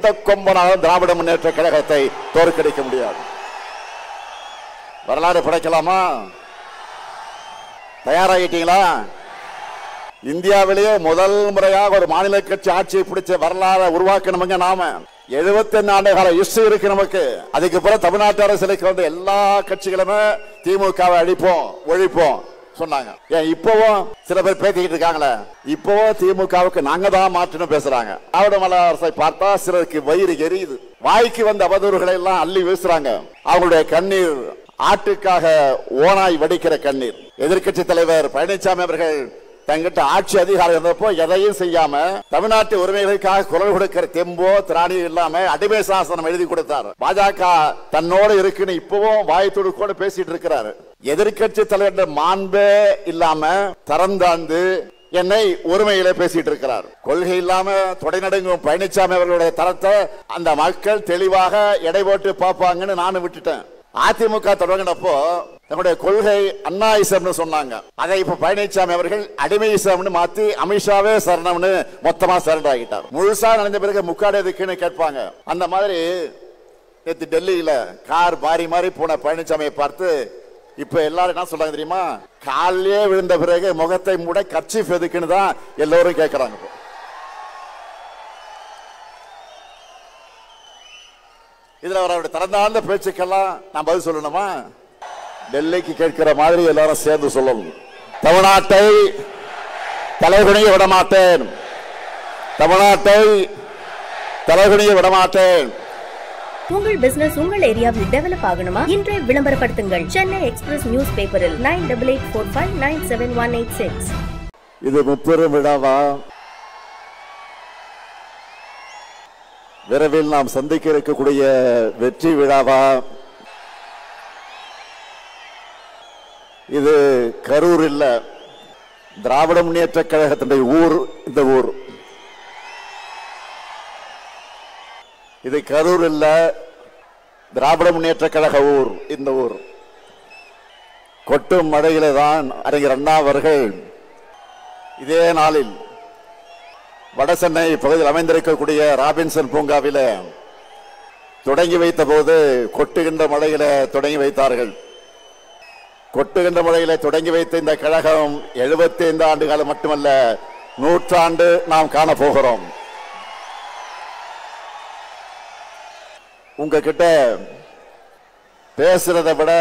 எந்த கொம்பனாலும் திராவிட முன்னேற்ற கழகத்தை தோற்கடிக்க முடியாது. வரலாறு படைக்கலாமா? தயாராகிட்டீங்களா? இந்தியாவிலேயே முதல் முறையாக ஒரு மாநில கட்சி ஆட்சியை பிடிச்ச வரலாறு உருவாக்கணுங்க. நாம 71 ஆண்டு கால ஹிஸ்டரி இருக்கு நமக்கு. அதுக்கு பிறகு தமிழ்நாட்டு அரசுக்கு வந்து எல்லா கட்சிகளுமே திமுகவை அழிப்போம் ஒழிப்போம் சொன்னாங்க. ஏன் இப்பவும் சில பேர் பேசிக்கிட்டு இருக்காங்களே, இப்பவும் திமுகவுக்கு நாங்க தான் மாற்றணும் பேசுறாங்க. திராவிட மாடல் அரசை பார்த்தா சிலருக்கு வயிறு எரியுது. வாய்க்கு வந்த அவதூறுகளை எல்லாம் அள்ளி வீசுறாங்க. அவங்களுடைய கண்ணீர் ஆட்டுக்காக ஓனாய் வடிக்கிற கண்ணீர். எதிர்கட்சி தலைவர் பழனிசாமி அவர்கள் தங்கிட்ட ஆட்சி அதிகாரம் இருந்தப்போ எதையும் செய்யாம தமிழ்நாட்டு உரிமைகளுக்காக குரல் கொடுக்கிற தெம்போ திராணி இல்லாம அடிமை சாசனம் எழுதி கொடுத்தார். பாஜக தன்னோடு இருக்குன்னு இப்பவும் வாய்த்தோடு கூட பேசிட்டு இருக்கிறாரு. எதிர்கட்சி தலைவர் மாண்பே இல்லாம தரந்தாந்து என்னை உரிமையில பேசிட்டு இருக்கிறார். கொள்கை இல்லாம தொடைநடுங்கும் பழனிசாமி அவர்களுடைய தரத்தை அந்த மக்கள் தெளிவாக எடை போட்டு பார்ப்பாங்கன்னு நானும் விட்டுட்டேன். அதிமுக தொடங்கினப்போ தன்னுடைய கொள்கை அண்ணாயிசம்னு சொன்னாங்க. அதை இப்ப பழனிசாமி அவர்கள் அடிமையிசம்னு மாத்தி அமித்ஷாவே சரணம்னு மொத்தமா சரண்டர் ஆகிட்டார். முழுசா நடந்த பிறகு முக்காடு எதுக்குன்னு கேட்பாங்க. அந்த மாதிரி நேற்று டெல்லியில கார் பாரி மாறி போன பழனிசாமியை பார்த்து இப்ப எல்லாரும் என்ன சொல்றாங்க தெரியுமா? காலையே விழுந்த பிறகு முகத்தை மூட கர்ச்சீஃப் எதுக்குன்னு தான் எல்லோரும் கேட்கிறாங்க. இதுல அவருடைய திறந்தாழ்ந்த பேச்சுக்கெல்லாம் நான் பதில் சொல்லணுமா? டெல்லிக்கு கேட்கிற மாதிரி எல்லாரும் சேர்ந்து சொல்லணும். தமிழ்நாட்டை தலைகுனிய விடமாட்டேன், தமிழ்நாட்டை தலைகுனிய விடமாட்டேன். உங்கள் பிசினஸ் உங்கள் ஏரியாவில் டெவலப் ஆகணுமா? இன்றைய விளம்பரப்படுத்துங்கள். சென்னை எக்ஸ்பிரஸ் நியூஸ் பேப்பரில் 9884597186. இது முப்பெரும் விழாவா? விரைவில் நாம் சந்திக்க இருக்கக்கூடிய வெற்றி விழாவா? இது கரூர் இல்ல, திராவிட முன்னேற்ற கழகத்தினுடைய ஊர். இந்த ஊர் இது கரூர் இல்ல, திராவிட முன்னேற்ற கழக ஊர். இந்த ஊர் கொட்டும் மழையில தான் அறிஞர் அண்ணா அவர்கள் இதே நாளில் வடசென்னை பகுதியில் அமைந்திருக்கக்கூடிய ராபின்சன் பூங்காவில தொடங்கி வைத்த போது கொட்டுகின்ற மழையில தொடங்கி வைத்தார்கள். கொட்டுகின்ற மழையில தொடங்கி வைத்த இந்த கழகம் 75 ஆண்டு காலம் மட்டுமல்ல, 100 ஆண்டு நாம் காண போகிறோம். உங்ககிட்ட பேசுறதை விட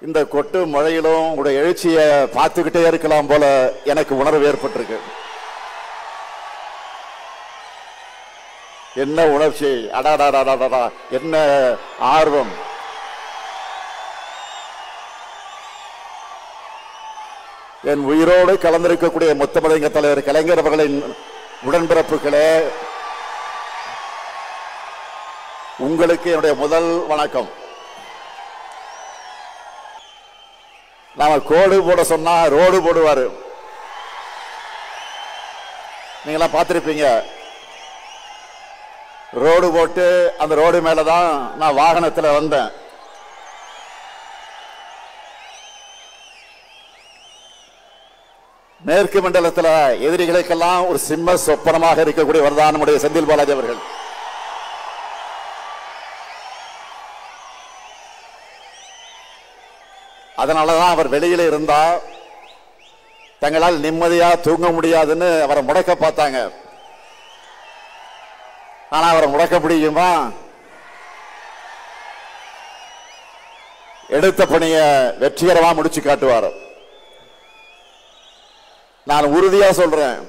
இந்த கொட்டு மழையிலும் உங்களுடைய எழுச்சியை பார்த்துக்கிட்டே இருக்கலாம் போல எனக்கு உணர்வு ஏற்பட்டிருக்கு. என்ன உணர்ச்சி! அடாடாடாடா, என்ன ஆர்வம்! என் உயிரோடு கலந்திருக்கக்கூடிய முத்தமிழங்க தலைவர் கலைஞர் அவர்களின் உடன்பிறப்புகளே, உங்களுக்கு என்னுடைய முதல் வணக்கம். நாம கோடு போட சொன்னா ரோடு போடுவாரு. நீங்களாம் பார்த்திருப்பீங்க. ரோடு போட்டு அந்த ரோடு மேலதான் நான் வாகனத்தில் வந்தேன். மேற்கு மண்டலத்தில் எதிரிகளுக்கெல்லாம் ஒரு சிம்ம சொப்பனமாக இருக்கக்கூடியவர் தான் நம்முடைய செந்தில் பாலாஜி அவர்கள். அதனாலதான் அவர் வெளியில இருந்தா தங்களால் நிம்மதியா தூங்க முடியாதுன்னு அவரை முடக்க பார்த்தாங்க. ஆனா அவரை முடக்க முடியுமா? எடுத்த பணியை வெற்றிகரமா முடிச்சு காட்டுவார். நான் உறுதியா சொல்றேன்,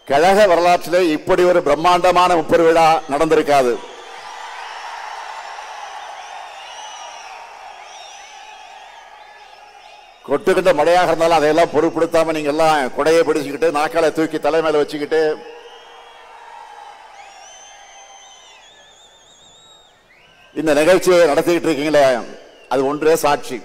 கழக வரலாற்றிலே இப்படி ஒரு பிரம்மாண்டமான முப்பெரு விழா நடந்திருக்காது. கொட்டுக்கிட்ட மழையாக இருந்தாலும் அதையெல்லாம் பொருட்படுத்தாம நீங்க எல்லாம் குடையை பிடிச்சுக்கிட்டு நாக்கால தூக்கி தலைமையில வச்சுக்கிட்டு இந்த நிகழ்ச்சியை நடத்திக்கிட்டு இருக்கீங்களே, அது ஒன்றே சாட்சி.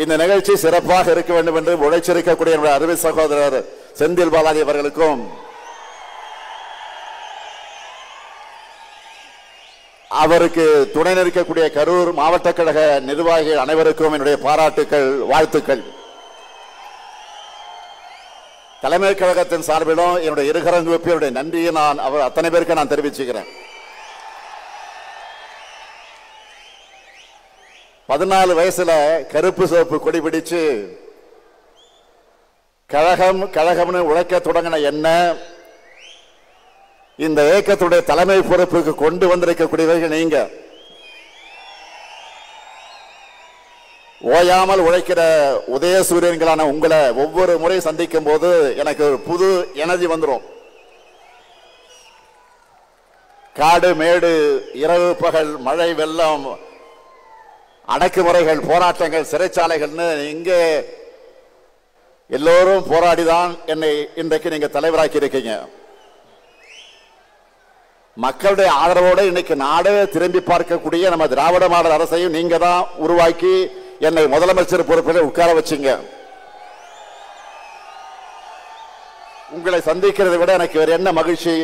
இந்த நிகழ்ச்சி சிறப்பாக இருக்க வேண்டும் என்று உழைச்சிருக்கக்கூடிய என்னுடைய அருமை சகோதரர் செந்தில் பாலாஜி அவர்களுக்கும் அவருக்கு துணை நிற்கக்கூடிய கரூர் மாவட்ட கழக நிர்வாகிகள் அனைவருக்கும் என்னுடைய பாராட்டுக்கள், வாழ்த்துக்கள். தலைமை கழகத்தின் சார்பிலும் என்னுடைய இருகரங்கு என்னுடைய நன்றியை நான் அவர் அத்தனை பேருக்கு நான் தெரிவிச்சுக்கிறேன். 14 வயசுல கருப்பு சிவப்பு கொடி பிடிச்சு கழகம் கழகம்னு உழைக்க தொடங்கின என்ன இந்த இயக்கத்துடைய தலைமை பொறுப்புக்கு கொண்டு வந்திருக்கக்கூடியவர்கள் நீங்க. ஓயாமல் உழைக்கிற உதயசூரியன்களான உங்களை ஒவ்வொரு முறை சந்திக்கும் போது எனக்கு ஒரு புது எனர்ஜி வந்துடும். காடு மேடு இரவு பகல் மழை வெள்ளம் அடக்குமுறைகள் போராட்டங்கள் சிறைச்சாலைகள்னு இங்கே எல்லோரும் போராடிதான் என்னை இன்றைக்கு நீங்க தலைவராக்கி இருக்கீங்க. மக்களுடைய ஆதரவோடு இன்னைக்கு நாடு திரும்பி பார்க்கக்கூடிய நம்ம திராவிட மாடல் அரசையும் நீங்க தான் உருவாக்கி என்னை முதலமைச்சர் பொறுப்பில் உட்கார வச்சீங்க. உங்களை சந்திக்கிறதை விட எனக்கு வேற என்ன மகிழ்ச்சி?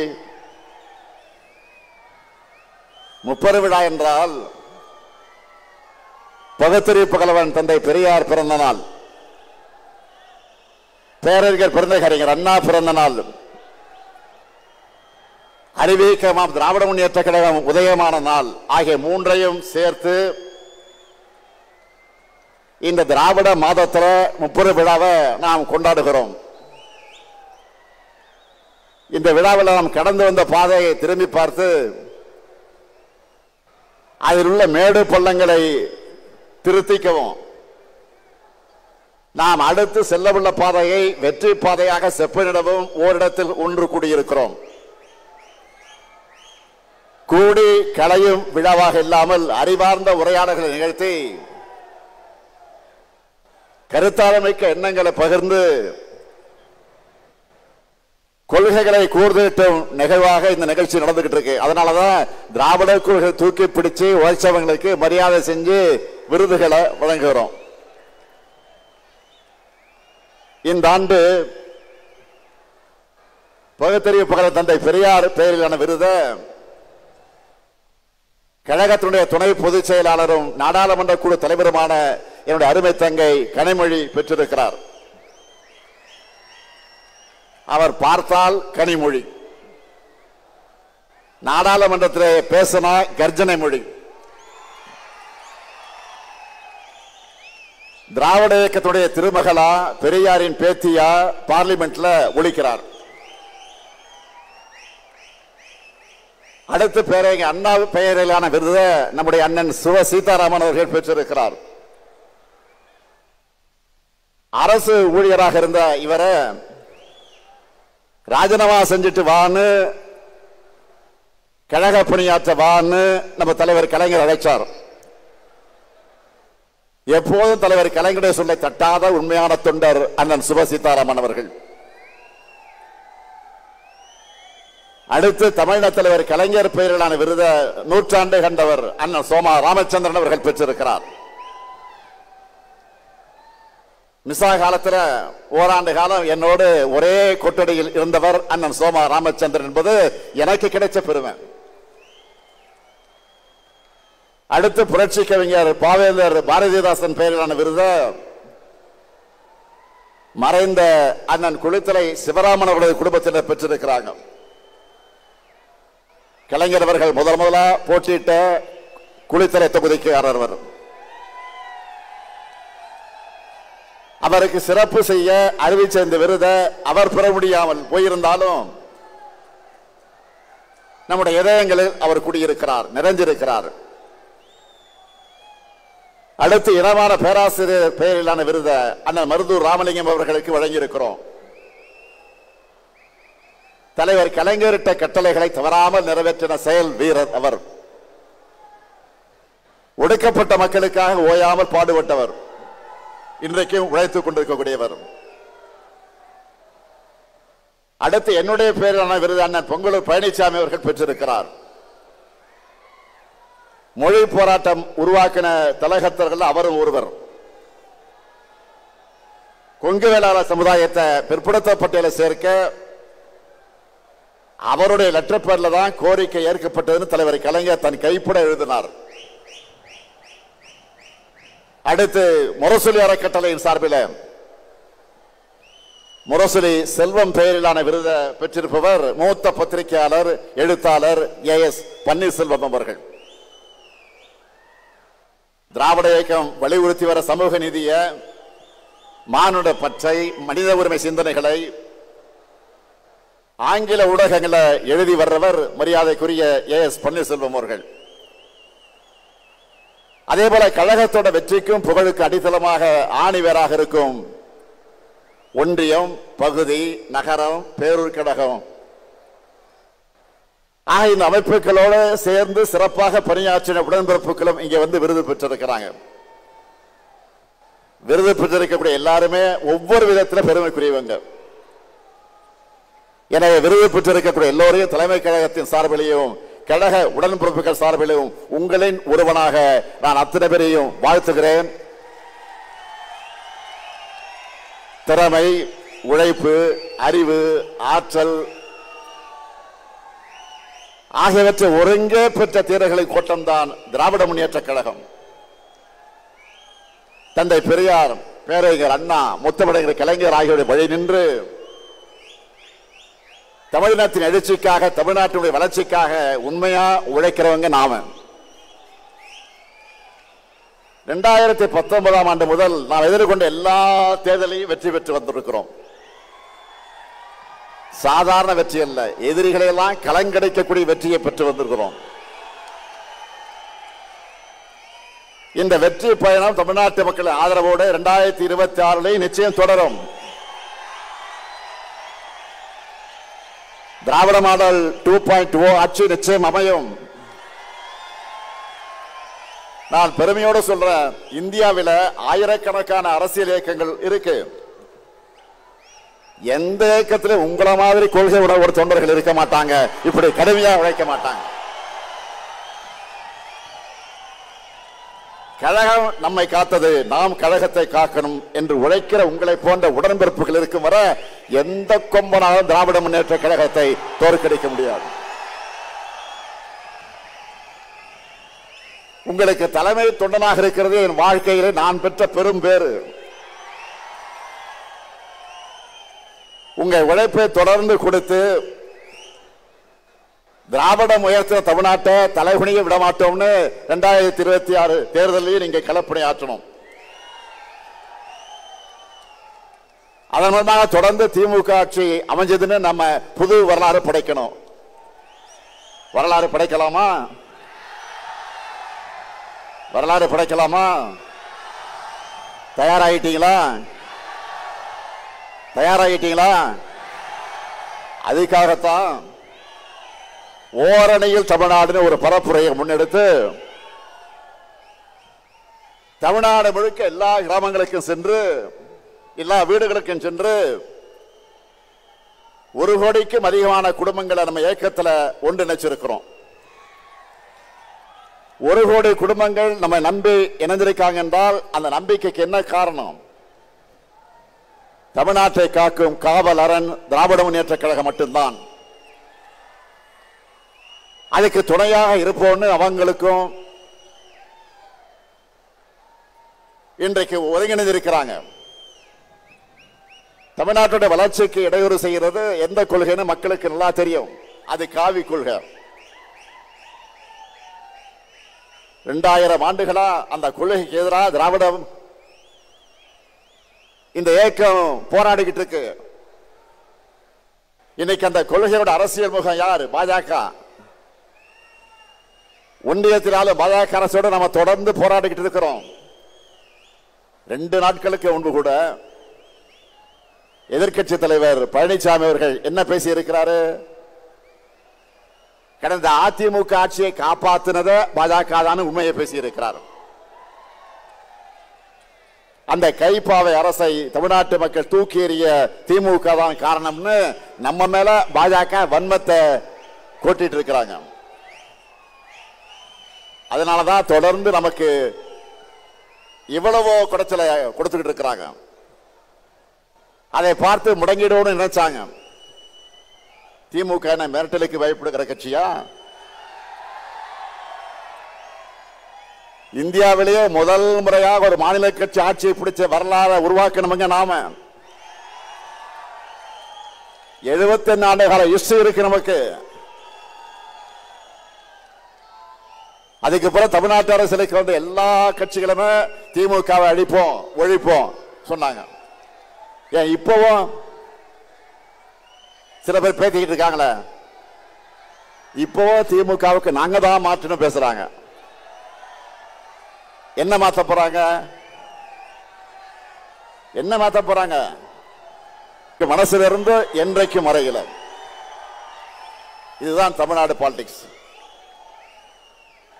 30 விழா என்றால் பகுத்தறிவு புகழவன் தந்தை பெரியார் பிறந்த நாள், பேரறிஞர் பெருந்தகறிஞர் அண்ணா பிறந்த நாள், அறிவிக்கமாம் திராவிட முன்னேற்ற கழகம் உதயமான நாள் ஆகிய 3ஐயும் சேர்த்து இந்த திராவிட மாதத்தில் 30 விழாவை நாம் கொண்டாடுகிறோம். இந்த விழாவில் நாம் கடந்து வந்த பாதையை திரும்பி பார்த்து அதில் உள்ள மேடு பள்ளங்களை திருத்திக்கவும், நாம் அடுத்து செல்லவுள்ள பாதையை வெற்றி பாதையாக செப்பனிடவும் ஓரிடத்தில் ஒன்று கூடியிருக்கிறோம். கூடி களையும் விழாவாக இல்லாமல் அறிவார்ந்த உரையாடல்களை நிகழ்த்தி கருத்தாளமிக்க எண்ணங்களை பகிர்ந்து கொள்கைகளை கூர்திட்டும் நிகழ்வாக இந்த நிகழ்ச்சி நடந்துகிட்டு இருக்கு. அதனாலதான் திராவிட கொள்கை தூக்கி பிடிச்சு உழைச்சவங்களுக்கு மரியாதை செஞ்சு விருதுகளை வழங்குகிறோம். இந்த ஆண்டு பகுத்தறிவு புகழ தந்தை பெரியார் பெயரிலான விருதை கழகத்தினுடைய துணை பொதுச் செயலாளரும் நாடாளுமன்ற குழு தலைவருமான என்னுடைய அருமை தங்கை கனிமொழி பெற்றிருக்கிறார். அவர் பார்த்தால் கனிமொழி, நாடாளுமன்றத்தில் பேசினா கர்ஜனை மொழி. திராவிட இயக்கத்துடைய திருமகளா பெரியாரின் பேத்தியா பார்லிமெண்ட்ல ஒலிக்கிறார். அடுத்த பேரங்க அண்ணா பெயரிலான விருதை நம்முடைய அண்ணன் சிவ சீதாராமன் அவர்கள் பெற்றிருக்கிறார். அரசு ஊழியராக இருந்த இவரை ராஜினாமா செஞ்சுட்டு வான்னு, கழக பணியாற்ற வான்னு நம்ம தலைவர் கலைஞர் அழைச்சார். எப்போதும் தலைவர் கலைஞருடைய சொல்லை தட்டாத உண்மையான தொண்டர் அண்ணன் சிவ சீதாராமன் அவர்கள். அடுத்து தமிழக தலைவர் கலைஞர் பெயரிலான விருதை நூற்றாண்டு கண்டவர் அண்ணன் சோமா ராமச்சந்திரன் அவர்கள் பெற்றிருக்கிறார். மிசா காலத்தில் ஓராண்டு காலம் என்னோடு ஒரே கொட்டடியில் இருந்தவர் அண்ணன் சோமா ராமச்சந்திரன் என்பது எனக்கு கிடைச்ச பெருமை. அடுத்து புரட்சி கவிஞர் பாவேந்தர் பாரதிதாசன் பெயரிலான விருதை மறைந்த அண்ணன் குளித்தலை சிவராமன் அவருடைய குடும்பத்தினர் பெற்றிருக்கிறாங்க. கலைஞர் அவர்கள் முதலா போட்டியிட்ட குளித்தலை தொகுதிக்கு ஆரவர். அவருக்கு சிறப்பு செய்ய அறிவிச்ச இந்த விருதை அவர் பெற முடியாமல் போயிருந்தாலும் நம்முடைய இதயங்களில் அவர் குடியிருக்கிறார், நிறைஞ்சிருக்கிறார். அடுத்து இனமான பேராசிரியர் பெயரிலான விருதை அண்ணன் மருதூர் ராமலிங்கம் அவர்களுக்கு வழங்கியிருக்கிறோம். தலைவர் கலைஞரிட்ட கட்டளைகளை தவறாமல் நிறைவேற்றின செயல் வீரர் அவர். ஒடுக்கப்பட்ட மக்களுக்காக ஓயாமல் பாடுபட்டவர், இன்றைக்கும் உழைத்துக் கொண்டிருக்கக்கூடியவர். அடுத்து என்னுடைய பெயரிலான விருது அண்ணன் பொங்கலூர் பழனிசாமி அவர்கள் பெற்றிருக்கிறார். மொழி போராட்டம் உருவாக்கின தலகத்தர்கள் அவரும் ஒருவர். கொங்கு வேளாளர் சமுதாயத்தை பிற்படுத்தப்பட்டியலை சேர்க்க அவருடைய லெட்டர் பேர்ல தான் கோரிக்கை ஏற்கப்பட்டதுன்னு தலைவர் கலைஞர் தன் கைப்பட எழுதினார். அடுத்து முரசொலி அறக்கட்டளையின் சார்பில் முரசொலி செல்வம் பெயரிலான விருதை பெற்றிருப்பவர் மூத்த பத்திரிகையாளர் எழுத்தாளர் AS பன்னீர்செல்வம் அவர்கள். திராவிட இயக்கம் வலியுறுத்தி வர சமூக நீதிய, மானுட பற்றை, மனித உரிமை சிந்தனைகளை ஆங்கில ஊடகங்களை எழுதி வர்றவர் மரியாதைக்குரிய AS பன்னீர்செல்வம் அவர்கள். அதே போல கழகத்தோட வெற்றிக்கும் புகழுக்கு அடித்தளமாக ஆணிவேராக இருக்கும் ஒன்றியம், பகுதி, நகரம், பேரூர் கழகம் ஆக இந்த அமைப்புகளோடு சேர்ந்து சிறப்பாக பணியாற்றின உடன்பிறப்புகளும் இங்க வந்து விருது பெற்றிருக்கிறாங்க. விருது பெற்றிருக்கக்கூடிய எல்லாருமே ஒவ்வொரு விதத்தில் பெருமைக்குரியவங்க. எனவே விருது பெற்றிருக்கக்கூடிய எல்லோரையும் தலைமை கழகத்தின் சார்பிலையும் கழக உடன்பிறப்புகள் சார்பிலும் உங்களின் ஒருவனாக நான் அத்தனை பேரையும் வாழ்த்துகிறேன். திறமை, உழைப்பு, அறிவு, ஆற்றல் ஆகியவற்றை ஒருங்கே பெற்ற தீரர்களின் கூட்டம்தான் திராவிட முன்னேற்ற கழகம். தந்தை பெரியார், பேரறிஞர் அண்ணா, முத்தமிழர் கலைஞர் ஆகியோருடைய வழி நின்று தமிழினத்தின் எழுச்சிக்காக, தமிழ்நாட்டினுடைய வளர்ச்சிக்காக உண்மையா உழைக்கிறவங்க நாம. 2019 ஆண்டு முதல் நாம் எதிர்கொண்ட எல்லா தேர்தலையும் வெற்றி பெற்று வந்திருக்கிறோம். சாதாரண வெற்றி அல்ல, எதிரிகளை எல்லாம் கலங்கடிக்கக்கூடிய வெற்றியை பெற்று வந்திருக்கிறோம். இந்த வெற்றி பயணம் தமிழ்நாட்டு மக்கள் ஆதரவோடு 2026 நிச்சயம் தொடரும். திராவிட மாடல் 2.0 ஆட்சி நிச்சயம் அமையும். நான் பெருமையோடு சொல்றேன், இந்தியாவில் ஆயிரக்கணக்கான அரசியல் இயக்கங்கள் இருக்கு. எந்த இயக்கத்திலும் உங்கள மாதிரி கொள்கை உடைய தொண்டர்கள் இருக்க மாட்டாங்க, இப்படி கடுமையா உழைக்க மாட்டாங்க. கழகம் நம்மை காத்தது, நாம் கழகத்தை காக்கணும் என்று உழைக்கிற உங்களை போன்ற உடன்பிறப்புகள் இருக்கும் வரை எந்த கொம்பனாலும் திராவிட முன்னேற்ற கழகத்தை தோற்கடிக்க முடியாது. உங்களுக்கு தலைமை தொண்டனாக இருக்கிறது என் வாழ்க்கையிலே நான் பெற்ற பெரும் பேறு. உங்கள் உழைப்பை தொடர்ந்து கொடுத்து திராவிடம் உயர்த்தின தமிழ்நாட்டை தலைகுனிய விடமாட்டோம்னு 2026 தேர்தலையும் நீங்க களப்பணி ஆற்றணும். அதன் மூலமாக தொடர்ந்து திமுக ஆட்சி அமைஞ்சதுன்னு நம்ம புது வரலாறு படைக்கணும். வரலாறு படைக்கலாமா? வரலாறு படைக்கலாமா? தயாராகிட்டீங்களா? தயாராகிட்டீங்களா? அதுக்காகத்தான் ஓரணியில் தமிழ்நாடு ஒரு பரப்புரையை முன்னெடுத்து தமிழ்நாடு முழுக்க எல்லா கிராமங்களுக்கும் சென்று, எல்லா வீடுகளுக்கும் சென்று 1 கோடிக்கும் அதிகமான குடும்பங்களை நம்ம இயக்கத்தில் ஒன்றிணைச்சிருக்கிறோம். 1 கோடி குடும்பங்கள் நம்ம நம்பி இணைந்திருக்காங்க என்றால் அந்த நம்பிக்கைக்கு என்ன காரணம்? தமிழ்நாட்டை காக்கும் காவல் அரண் திராவிட முன்னேற்ற கழகம் மட்டும்தான். அதுக்கு துணையாக இருப்போம்னு அவங்களுக்கும் இன்றைக்கு ஒருங்கிணைந்திருக்கிறாங்க. தமிழ்நாட்டுடைய வளர்ச்சிக்கு இடையூறு செய்கிறது எந்த கொள்கைன்னு மக்களுக்கு நல்லா தெரியும். அது காவி கொள்கை. 2000 ஆண்டுகளா அந்த கொள்கைக்கு எதிராக திராவிடம் இந்த இயக்கம் போராடிக்கிட்டு இருக்கு. இன்னைக்கு அந்த கொள்கையோட அரசியல் முகம் யாரு? பாஜக. ஒன்றியத்தினால பாஜக அரசோடு நம்ம தொடர்ந்து போராடிக்கிட்டு இருக்கிறோம். 2 நாட்களுக்கு முன்பு கூட எதிர்க்கட்சி தலைவர் பழனிசாமி அவர்கள் என்ன பேசி இருக்கிறாரு? கடந்த அதிமுக ஆட்சியை காப்பாற்றினத பாஜக தான் உண்மையை பேசி இருக்கிறார். அந்த கைப்பாவை அரசை தமிழ்நாட்டு மக்கள் தூக்கி எறிய திமுக தான் காரணம்னு நம்ம மேல பாஜக வன்மத்தை கொட்டிட்டு இருக்கிறாங்க. அதனாலதான் தொடர்ந்து நமக்கு இவ்வளவோ குடைச்சலை கொடுத்துக்கிட்டு இருக்கிறாங்க. அதை பார்த்து முடங்கிடுவோம்னு நினைச்சாங்க. திமுக மிரட்டலுக்கு பயப்படுகிற கட்சியா? இந்தியாவிலேயே முதல் முறையாக ஒரு மாநில கட்சி ஆட்சியை பிடிச்ச வரலாறு உருவாக்கணுங்க நாம. 71 ஆண்டு கால ஹிஸ்டரி இருக்கு நமக்கு. அதுக்கு பிறகு தமிழ்நாட்டு அரசியலுக்கு வந்து எல்லா கட்சிகளுமே திமுகவை அழிப்போம் ஒழிப்போம் சொன்னாங்க. ஏன் இப்பவும் சில பேர் பேசிக்கிட்டு இருக்காங்களே, இப்பவும் திமுகவுக்கு நாங்க தான் மாற்றணும் பேசுறாங்க. என்ன மாத்த போறாங்க? என்ன மாத்த போறாங்க? மனசுல இருந்து என்றைக்கும் மறையல. இதுதான் தமிழ்நாடு பாலிடிக்ஸ்.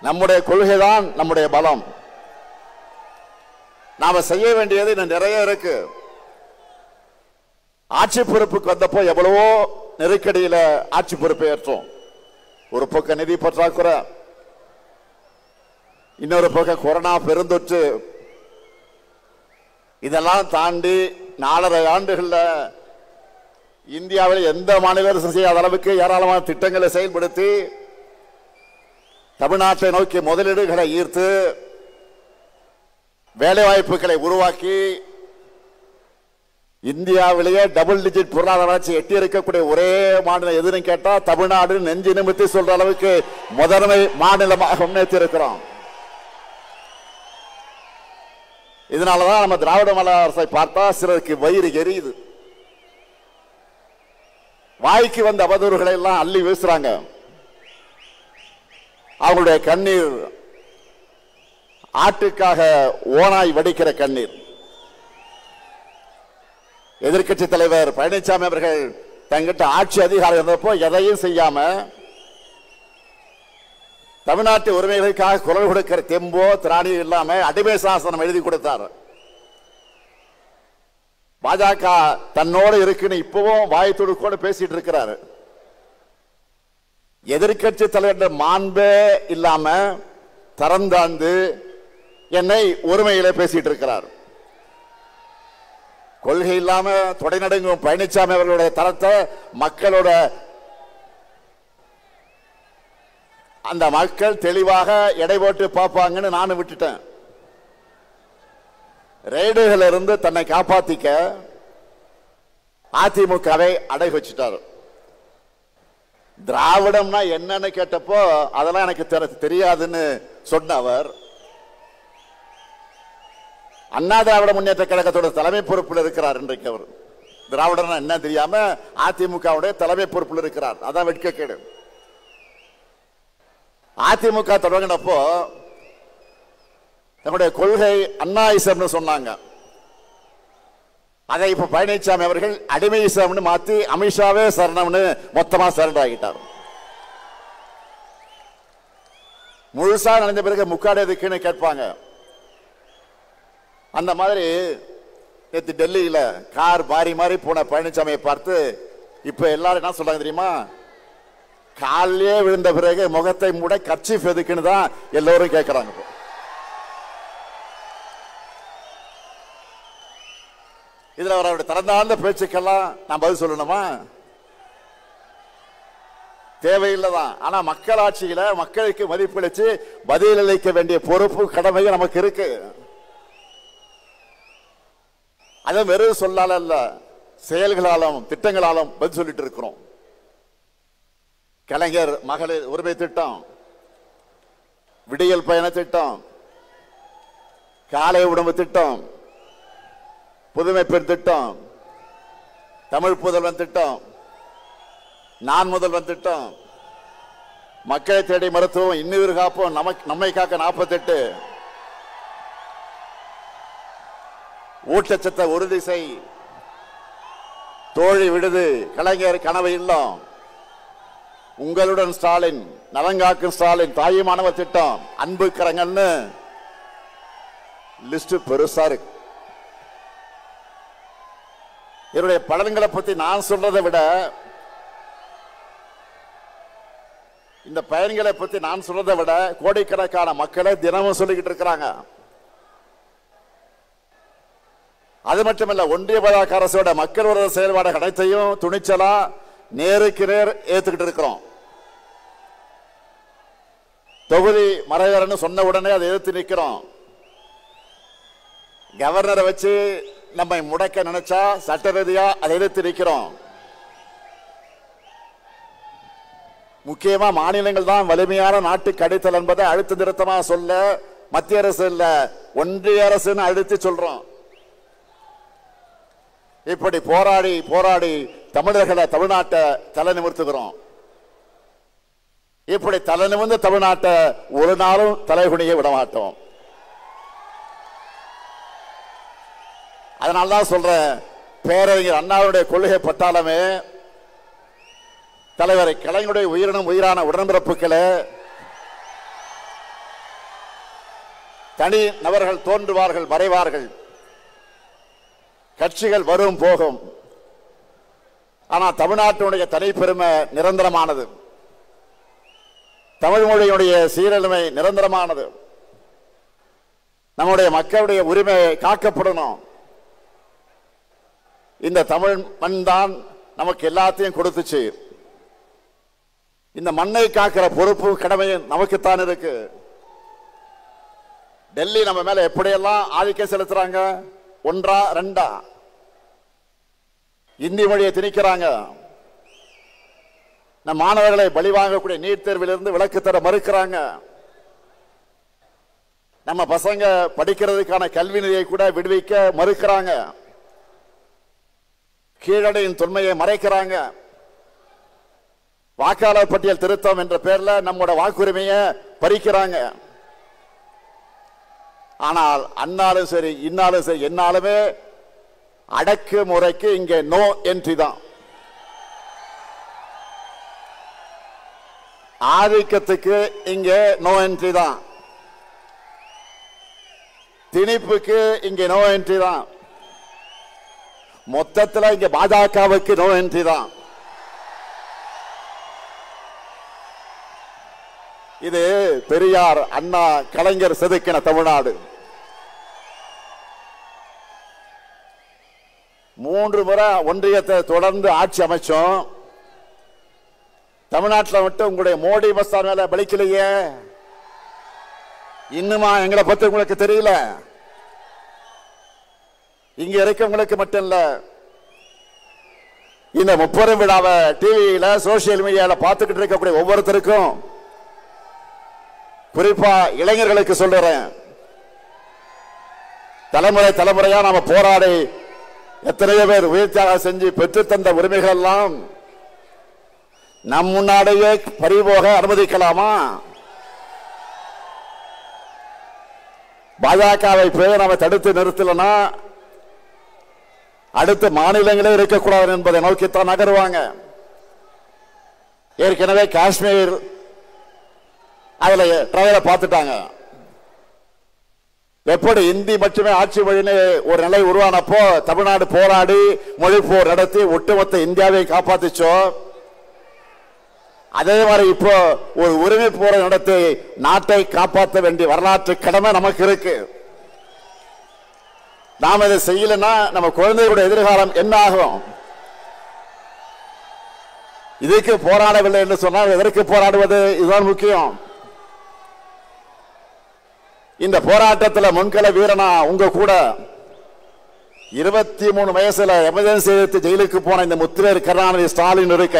நம்முடைய கொள்கைதான் நம்முடைய பலம். நாம செய்ய வேண்டியது இன்னும் நிறைய இருக்கு. ஆட்சி பொறுப்புக்கு வந்தப்போ எவ்வளவோ நெருக்கடியில ஆட்சி பொறுப்பை ஏற்றோம். ஒரு பக்கம் நிதி பற்றாக்குறை, இன்னொரு பக்கம் கொரோனா பெருந்தொற்று. இதெல்லாம் தாண்டி 4.5 ஆண்டுகள்ல இந்தியாவில் எந்த மாநில அரசு செய்யாத அளவுக்கு ஏராளமான திட்டங்களை செயல்படுத்தி தமிழ்நாட்டை நோக்கி முதலீடுகளை ஈர்த்து வேலை வாய்ப்புகளை உருவாக்கி இந்தியாவிலேயே டபுள் டிஜிட் பொருளாதார வளர்ச்சி எட்டி இருக்கக்கூடிய ஒரே மாநிலம் எதுன்னு கேட்டா தமிழ்நாடு நெஞ்சு நிமித்தி சொல்ற அளவுக்கு முதன்மை மாநிலமாக முன்னேற்றி இருக்கிறோம். இதனாலதான் நம்ம திராவிட மாடல் அரசை பார்த்தா சிலருக்கு வயிறு எரியுது. வாய்க்கு வந்த அவதூறுகளை எல்லாம் அள்ளி வீசுறாங்க. அவங்களுடைய கண்ணீர் ஆட்டுக்காக ஓனாய் வடிக்கிற கண்ணீர். எதிர்கட்சி தலைவர் பழனிசாமி அவர்கள் தங்கிட்ட ஆட்சி அதிகாரம் இருந்தப்போ எதையும் செய்யாம தமிழ்நாட்டு உரிமைகளுக்காக குரல் கொடுக்கிற தெம்போ திராணி இல்லாம அடிமை சாசனம் எழுதி கொடுத்தார். பாஜக தன்னோடு இருக்குன்னு இப்பவும் வாய்த்துடுக்கோடு பேசிட்டு இருக்கிறாரு. எதிர்கட்சி தலைவர் மாண்பே இல்லாம தரந்தாந்து என்னை ஒருமையில பேசிட்டு இருக்கிறார். கொள்கை இல்லாம தொடை நடுங்கும் பழனிசாமி அவர்களுடைய தரத்தை மக்களோட அந்த மக்கள் தெளிவாக எடை போட்டு பார்ப்பாங்கன்னு நானும் விட்டுட்டேன். ரெய்டுகள் இருந்து தன்னை காப்பாத்திக்க அதிமுகவை அடை வச்சுட்டார். திராவிடம்னா என்னன்னு கேட்டப்போ அதெல்லாம் எனக்கு தெரியாதுன்னு சொன்ன அவர் அண்ணா திராவிட முன்னேற்ற கழகத்தோட தலைமை பொறுப்பில் இருக்கிறார். இன்றைக்கு அவர் திராவிடம்னா என்ன தெரியாம அதிமுகவுடைய தலைமை பொறுப்பில் இருக்கிறார். அதான் வெட்கக்கேடு. அதிமுக தொடங்கினப்போ நம்முடைய கொள்கை அண்ணாயிசம்னு சொன்னாங்க. அதை இப்ப பழனிசாமி அவர்கள் அடிமையிசம்னு மாத்தி அமித்ஷாவே சரணம்னு மொத்தமா சரண்டர் ஆகிட்டார். முழுசா நடந்த பிறகு முக்காடு எதுக்குன்னு கேட்பாங்க. அந்த மாதிரி நேற்று டெல்லியில கார் பாரி மாதிரி போன பழனிசாமியை பார்த்து இப்ப எல்லாரும் என்ன சொல்றாங்க தெரியுமா? காலையே விழுந்த பிறகு முகத்தை மூட கர்ச்சீஃப் எதுக்குன்னு தான் எல்லோரும் கேட்கிறாங்க. இதுல அவருடைய திறந்தாழ்ந்த பேச்சுக்கெல்லாம் நான் பதில் சொல்லணுமா? தேவையில்லைதான். ஆனா மக்களாட்சியில மக்களுக்கு மதிப்பளிச்சு பதிலளிக்க வேண்டிய பொறுப்பு கடமையும் நமக்கு இருக்கு. அது வெறும் சொல்லால அல்ல, செயல்களாலும் திட்டங்களாலும் பதில் சொல்லிட்டு இருக்கிறோம். கலைஞர் மகளிர் உரிமை திட்டம், விடியல் பயண திட்டம், காலை உணவு திட்டம், புதுமை பெண் திட்டம், தமிழ் புதல்வன் திட்டம், நான் முதல்வன் திட்டம், மக்களை தேடி மருத்துவம், இன்னுயிர் காப்போம், நம்மை காக்க 48, ஊட்டச்சத்தை உறுதி செய், தோழி விடுது, கலைஞர் கனவு இல்லம், உங்களுடன் ஸ்டாலின், நலங்காக்கும் ஸ்டாலின், தாய் மாணவர் திட்டம், அன்பு கரங்கள்னு லிஸ்ட் பெருசா இருக்கு. என்னுடைய பலன்களை பத்தி நான் சொல்றதை விட இந்த பயன்களை பத்தி நான் சொல்றதை விட கோடிக்கணக்கான மக்களை தினமும் சொல்லிக்கிட்டு இருக்கிறாங்க. அது மட்டுமல்ல, ஒன்றிய பாஜக அரசோட மக்கள் விரோத செயல்பாடு அனைத்தையும் துணிச்சலா நேருக்கு நேர் ஏத்துக்கிட்டு இருக்கிறோம். தொகுதி மறைவரன்னு சொன்ன உடனே அதை எதிர்த்து நிற்கிறோம். கவர்னரை வச்சு நம்மை முடக்க நினைச்சா சட்ட ரீதியா அதை எதிர்த்து நிற்கிறோம். முக்கியமா மாநிலங்கள் தான் வலிமையான நாட்டுக்கு அடித்தல் என்பதை அழுத்த நிறுத்தமா சொல்ல மத்திய அரசு இல்ல ஒன்றிய அரசுன்னு அழுத்தி சொல்றோம். இப்படி போராடி போராடி தமிழர்களை தமிழ்நாட்டை தலை நிமிர்த்துகிறோம். இப்படி தலை நிமிர்ந்த தமிழ்நாட்டை ஒரு நாளும் தலைகுனிய விட மாட்டோம். அதனால்தான் சொல்றேன், பேரறிஞர் அண்ணாவுடைய கொள்கை பட்டாளமே, தலைவர் கலைஞருடைய உயிரினும் உயிரான உடன்பிறப்புகளே, தனி நபர்கள் தோன்றுவார்கள் மறைவார்கள், கட்சிகள் வரும் போகும், ஆனால் தமிழ்நாட்டினுடைய தனிப்பெருமை நிரந்தரமானது. தமிழ் மொழியுடைய சீரழிமை நிரந்தரமானது. நம்முடைய மக்களுடைய உரிமை காக்கப்படணும். இந்த தமிழ் மண் தான் நமக்கு எல்லாத்தையும் கொடுத்துச்சு. இந்த மண்ணை காக்கிற பொறுப்பு கடமையும் நமக்குத்தான் இருக்கு. டெல்லி நம்ம மேல எப்படியெல்லாம் ஆதிக்கம் செலுத்துறாங்க, ஒன்றா ரெண்டா இந்தி மொழியை திணிக்கிறாங்க. நம் மாணவர்களை பலி வாங்கக்கூடிய நீட் தேர்விலிருந்து விலக்கு தர மறுக்கிறாங்க. நம்ம பசங்க படிக்கிறதுக்கான கல்வி நிதியை கூட விடுவிக்க மறுக்கிறாங்க. கீழடியின் தொன்மையை மறைக்கிறாங்க. வாக்காளர் பட்டியல் திருத்தம் என்ற பெயர்ல நம்மோட வாக்குரிமையை பறிக்கிறாங்க. ஆனால் அன்னாலும் சரி இன்னாலும் சரி என்னாலுமே அடக்கு முறைக்கு இங்கே நோ என்ட்ரி தான். ஆதிக்கத்துக்கு இங்கே நோ என்ட்ரி தான். திணிப்புக்கு இங்கே நோ என்ட்ரி தான். மொத்தத்தில் இங்க பாஜகவுக்கு நோ என்ட்ரி தான். இது பெரியார் அண்ணா கலைஞர் செதுக்கின தமிழ்நாடு. 3 முறை ஒன்றியத்தை தொடர்ந்து ஆட்சி அமைச்சோம். தமிழ்நாட்டில் மட்டும் உங்களுடைய மோடி மஸ்தான் மேல பலிக்கலையே. இன்னுமா எங்களை பத்தி உங்களுக்கு தெரியல? இங்க இருக்கவங்களுக்கு மட்டும் இல்ல, இந்த 30 விழாவை டிவியில சோசியல் மீடியால பார்த்துக்கிட்டு இருக்கக்கூடிய ஒவ்வொருத்தருக்கும், குறிப்பா இளைஞர்களுக்கு சொல்றேன், தலைமுறை தலைமுறையா நாம போராடி எத்தனையோ பேர் உயிர் தியாகம் செஞ்சு பெற்று தந்த உரிமைகள் எல்லாம் நம் முன்னாடியே பறிபோக அனுமதிக்கலாமா? பாஜகவை போய் நாம தடுத்து நிறுத்தலனா அடுத்த மாநிலங்களே இருக்கக்கூடாது என்பதை நோக்கித்தான் நகருவாங்க. ஏற்கனவே காஷ்மீர் அதுல ட்ரையலை பார்த்துட்டாங்க. எப்படி இந்தி மட்டுமே ஆட்சி மொழின்னு ஒரு நிலை உருவானப்போ தமிழ்நாடு போராடி மொழி போர் நடத்தி ஒட்டுமொத்த இந்தியாவை காப்பாத்திச்சோ, அதே மாதிரி இப்போ ஒரு உரிமை போரை நடத்தி நாட்டை காப்பாற்ற வேண்டிய வரலாற்று கடமை நமக்கு இருக்கு. நாம் இதை செய்யலன்னா நம்ம குழந்தைகளுடைய எதிர்காலம் என்ன ஆகும்? இதுக்கு போராடவில்லை என்று சொன்னால் எதற்கு போராடுவது? இதுதான் முக்கியம். இந்த போராட்டத்தில் முன்கள வீரனா உங்க கூட 23 வயசுல எமர்ஜென்சி எடுத்து ஜெயிலுக்கு போன இந்த முத்துவேல் கருணாநிதி ஸ்டாலின் இருக்க.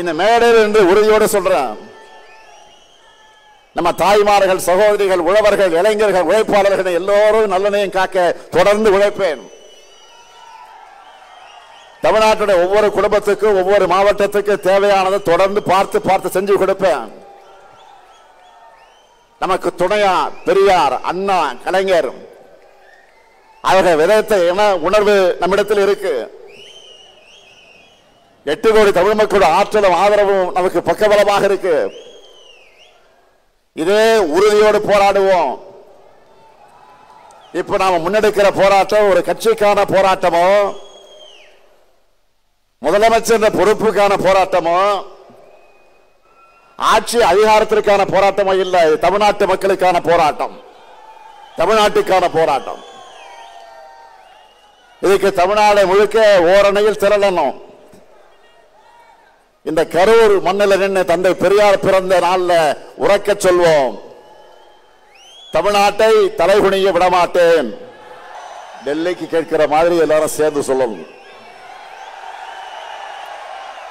இந்த மேடையில் என்று உறுதியோடு சொல்றேன், நம்ம தாய்மார்கள், சகோதரிகள், உழவர்கள், இளைஞர்கள், உழைப்பாளர்கள் எல்லோரும் நல்லெண்ணெயும் காக்க தொடர்ந்து உழைப்பேன். தமிழ்நாட்டுடைய ஒவ்வொரு குடும்பத்துக்கும் ஒவ்வொரு மாவட்டத்துக்கு தேவையானதை தொடர்ந்து பார்த்து செஞ்சு கொடுப்பேன். நமக்கு துணையா பெரியார், அண்ணா, கலைஞர் அவர்கள் விதைத்த உணர்வு நம்மிடத்தில் இருக்கு. 8 கோடி தமிழ் மக்களோட ஆற்றலும் ஆதரவும் நமக்கு பக்கபலமாக இருக்கு. இதே உறுதியோடு போராடுவோம். இப்ப நாம முன்னெடுக்கிற போராட்டம் ஒரு கட்சிக்கான போராட்டமோ, முதலமைச்சர் பொறுப்புக்கான போராட்டமோ, ஆட்சி அதிகாரத்திற்கான போராட்டமோ இல்லை. தமிழ்நாட்டு மக்களுக்கான போராட்டம், தமிழ்நாட்டுக்கான போராட்டம். இதுக்கு தமிழ்நாடு முழுக்க ஓரணையில் திரளணும். இந்த கரூர் மண்ணில் நின்று தந்தை பெரியார் பிறந்த நாளில் உறக்க சொல்வோம், தமிழ்நாட்டை தலைகுனிய விடமாட்டேன். டெல்லிக்கு கேட்கிற மாதிரி எல்லாரும் சேர்ந்து சொல்லணும்.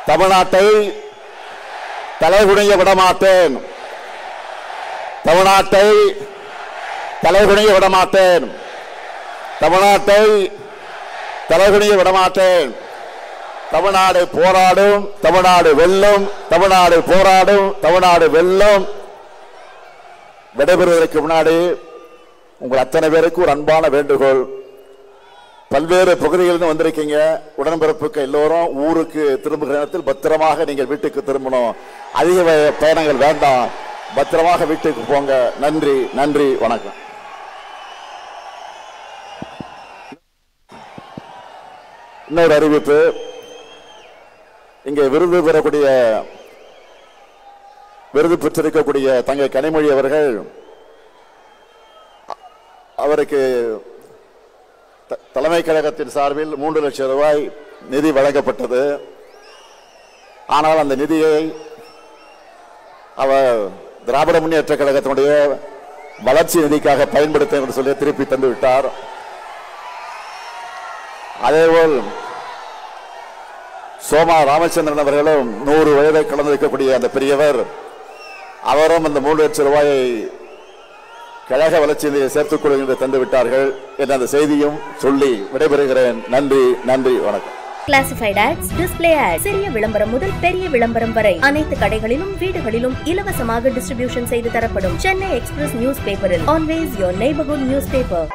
தமிழ்நாட்டை தலைகுனிய விடமாட்டேன். தமிழ்நாட்டை தலைகுனிய விடமாட்டேன். தமிழ்நாட்டை தலைகுனிய விடமாட்டேன். தமிழ்நாடு போராடும், தமிழ்நாடு வெல்லும், தமிழ்நாடு போராடும், தமிழ்நாடு வெல்லும். விடைபெறுவதற்கு முன்னாடி உங்கள் அத்தனை பேருக்கு ஒரு அன்பான வேண்டுகோள். பல்வேறு பகுதிகளிலிருந்து வந்திருக்கீங்க. உடன்பிறப்புக்கு எல்லோரும் ஊருக்கு திரும்புகிற நேரத்தில் பத்திரமாக நீங்கள் வீட்டுக்கு திரும்பணும். அதிக பயணங்கள் வேண்டாம். பத்திரமாக வீட்டுக்கு போங்க. நன்றி, நன்றி, வணக்கம். இன்னொரு அறிவிப்பு. இங்கே விருது பெற்றிருக்கக்கூடிய தங்கை கனிமொழி அவர்கள், அவருக்கு தலைமை கழகத்தின் சார்பில் 3 லட்சம் ரூபாய் நிதி வழங்கப்பட்டது. ஆனால் அந்த நிதியை அவர் திராவிட முன்னேற்ற கழகத்தினுடைய வளர்ச்சி நிதிக்காக பயன்படுத்த என்று சொல்லி திருப்பி தந்து விட்டார். அதேபோல் சோமா ராமச்சந்திரன் அவர்களும் 100 வயதை கடந்திருக்கக்கூடிய அந்த பெரியவர், அவரும் அந்த 3 லட்சம் ரூபாயை கழக வளர்ச்சி நிதியை சேர்த்துக் கொள்கின்ற தந்து விட்டார்கள் என்ற அந்த செய்தியும் சொல்லி விடைபெறுகிறேன். நன்றி, நன்றி, வணக்கம். கிளாசிஃபைட் ஆட்ஸ், டிஸ்ப்ளே ஆட்ஸ், சிறிய விளம்பரம் முதல் பெரிய விளம்பரம் வரை அனைத்து கடைகளிலும் வீடுகளிலும் இலவசமாக டிஸ்ட்ரிபியூஷன் செய்து தரப்படும் சென்னை எக்ஸ்பிரஸ் நியூஸ் பேப்பரில் always your neighbourhood news paper.